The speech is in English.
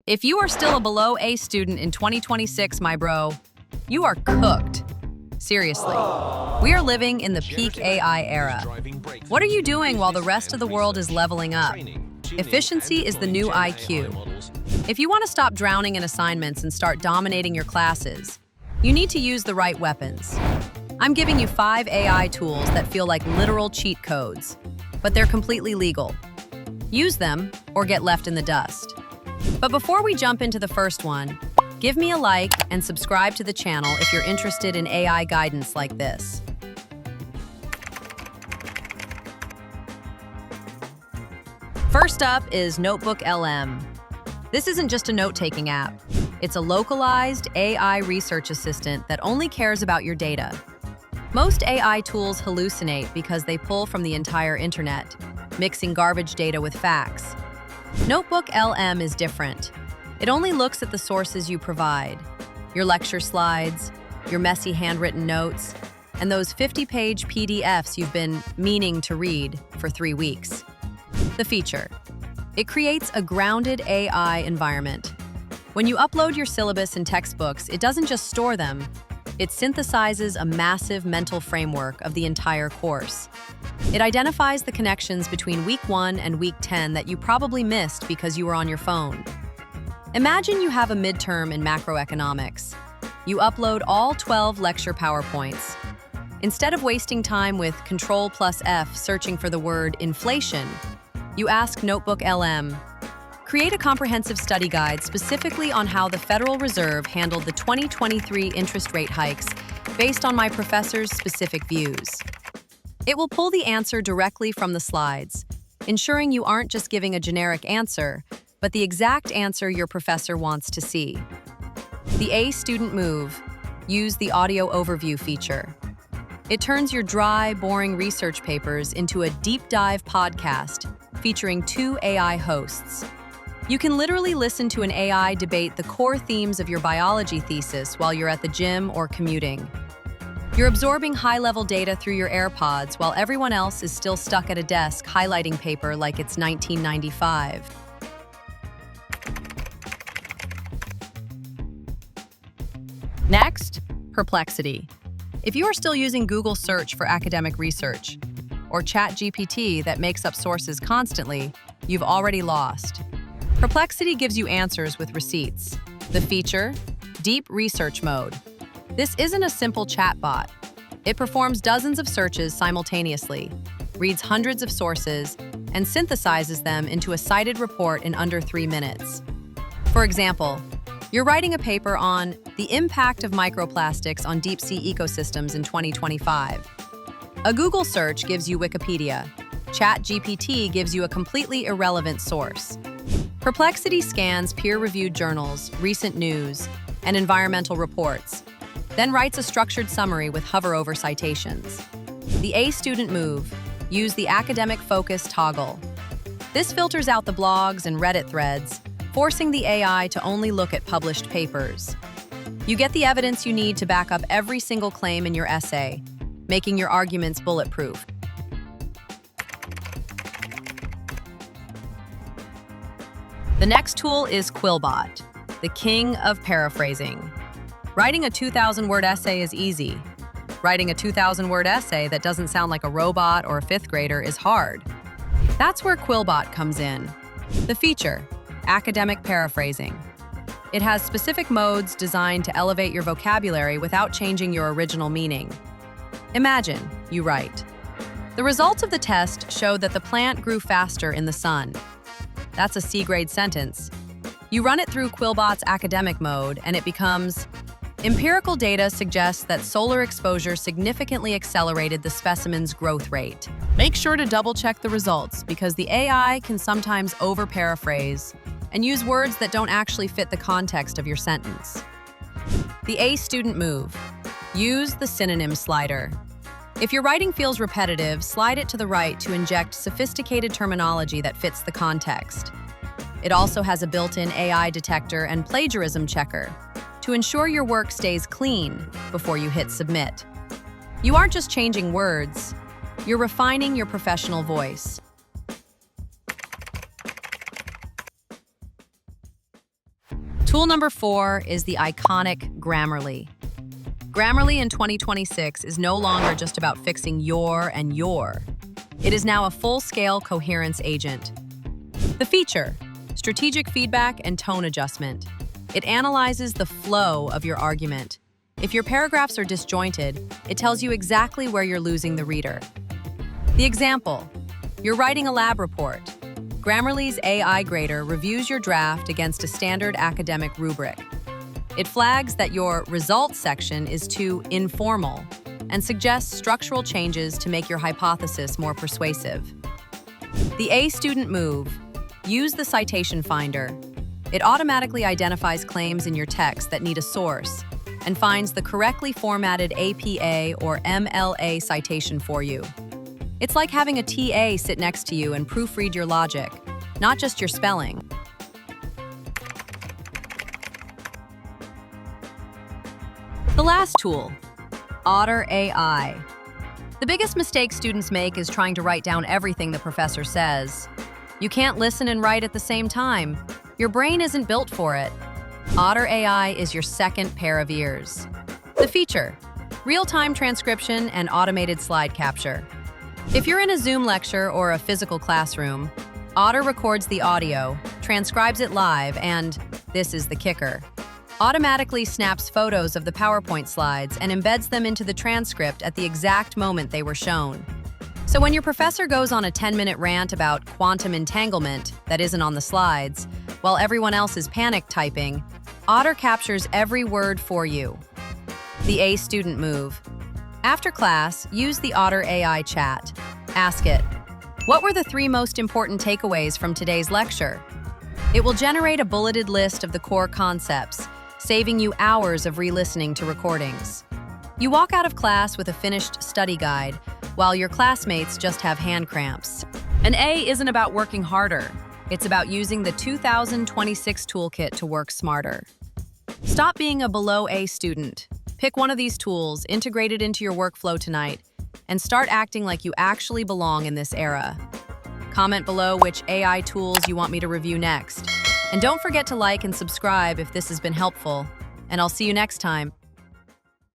If you are still a below A student in 2026, my bro, you are cooked. Seriously. We are living in the peak AI era. What are you doing while the rest of the world is leveling up? Efficiency is the new IQ. If you want to stop drowning in assignments and start dominating your classes, you need to use the right weapons. I'm giving you 5 AI tools that feel like literal cheat codes, but they're completely legal. Use them or get left in the dust. But before we jump into the first one, give me a like and subscribe to the channel if you're interested in AI guidance like this. First up is Notebook LM. This isn't just a note-taking app. It's a localized AI research assistant that only cares about your data. Most AI tools hallucinate because they pull from the entire internet, mixing garbage data with facts. Notebook LM is different. It only looks at the sources you provide, your lecture slides, your messy handwritten notes, and those 50-page PDFs you've been meaning to read for 3 weeks. The feature. It creates a grounded AI environment. When you upload your syllabus and textbooks, it doesn't just store them, it synthesizes a massive mental framework of the entire course. It identifies the connections between week 1 and week 10 that you probably missed because you were on your phone. Imagine you have a midterm in macroeconomics. You upload all 12 lecture PowerPoints. Instead of wasting time with Ctrl+F searching for the word inflation, you ask Notebook LM, create a comprehensive study guide specifically on how the Federal Reserve handled the 2023 interest rate hikes based on my professor's specific views. It will pull the answer directly from the slides, ensuring you aren't just giving a generic answer, but the exact answer your professor wants to see. The A student move. Use the audio overview feature. It turns your dry, boring research papers into a deep dive podcast featuring 2 AI hosts. You can literally listen to an AI debate the core themes of your biology thesis while you're at the gym or commuting. You're absorbing high-level data through your AirPods while everyone else is still stuck at a desk highlighting paper like it's 1995. Next, Perplexity. If you are still using Google Search for academic research, or ChatGPT that makes up sources constantly, you've already lost. Perplexity gives you answers with receipts. The feature, Deep Research Mode. This isn't a simple chatbot. It performs dozens of searches simultaneously, reads hundreds of sources, and synthesizes them into a cited report in under 3 minutes. For example, you're writing a paper on the impact of microplastics on deep-sea ecosystems in 2025. A Google search gives you Wikipedia. ChatGPT gives you a completely irrelevant source. Perplexity scans peer-reviewed journals, recent news, and environmental reports, then writes a structured summary with hover-over citations. The A student move. Use the academic focus toggle. This filters out the blogs and Reddit threads, forcing the AI to only look at published papers. You get the evidence you need to back up every single claim in your essay, making your arguments bulletproof. The next tool is Quillbot, the king of paraphrasing. Writing a 2,000-word essay is easy. Writing a 2,000-word essay that doesn't sound like a robot or a 5th grader is hard. That's where Quillbot comes in. The feature, academic paraphrasing. It has specific modes designed to elevate your vocabulary without changing your original meaning. Imagine, you write. The results of the test showed that the plant grew faster in the sun. That's a C-grade sentence. You run it through Quillbot's academic mode and it becomes, empirical data suggests that solar exposure significantly accelerated the specimen's growth rate. Make sure to double-check the results because the AI can sometimes over-paraphrase and use words that don't actually fit the context of your sentence. The A student move. Use the synonym slider. If your writing feels repetitive, slide it to the right to inject sophisticated terminology that fits the context. It also has a built-in AI detector and plagiarism checker to ensure your work stays clean before you hit submit. You aren't just changing words, you're refining your professional voice. Tool number 4 is the iconic Grammarly. Grammarly in 2026 is no longer just about fixing your and your. It is now a full-scale coherence agent. The feature: strategic feedback and tone adjustment. It analyzes the flow of your argument. If your paragraphs are disjointed, it tells you exactly where you're losing the reader. The example: you're writing a lab report. Grammarly's AI grader reviews your draft against a standard academic rubric. It flags that your results section is too informal and suggests structural changes to make your hypothesis more persuasive. The A student move: use the citation finder. It automatically identifies claims in your text that need a source and finds the correctly formatted APA or MLA citation for you. It's like having a TA sit next to you and proofread your logic, not just your spelling. The last tool, Otter AI. The biggest mistake students make is trying to write down everything the professor says. You can't listen and write at the same time. Your brain isn't built for it. Otter AI is your second pair of ears. The feature: real-time transcription and automated slide capture. If you're in a Zoom lecture or a physical classroom, Otter records the audio, transcribes it live, and, this is the kicker, automatically snaps photos of the PowerPoint slides and embeds them into the transcript at the exact moment they were shown. So when your professor goes on a 10-minute rant about quantum entanglement that isn't on the slides, while everyone else is panic typing, Otter captures every word for you. The A student move: after class, use the Otter AI chat. Ask it, what were the 3 most important takeaways from today's lecture? It will generate a bulleted list of the core concepts, saving you hours of re-listening to recordings. You walk out of class with a finished study guide, while your classmates just have hand cramps. An A isn't about working harder. It's about using the 2026 toolkit to work smarter. Stop being a below A student. Pick one of these tools, integrate it into your workflow tonight, and start acting like you actually belong in this era. Comment below which AI tools you want me to review next. And don't forget to like and subscribe if this has been helpful. And I'll see you next time.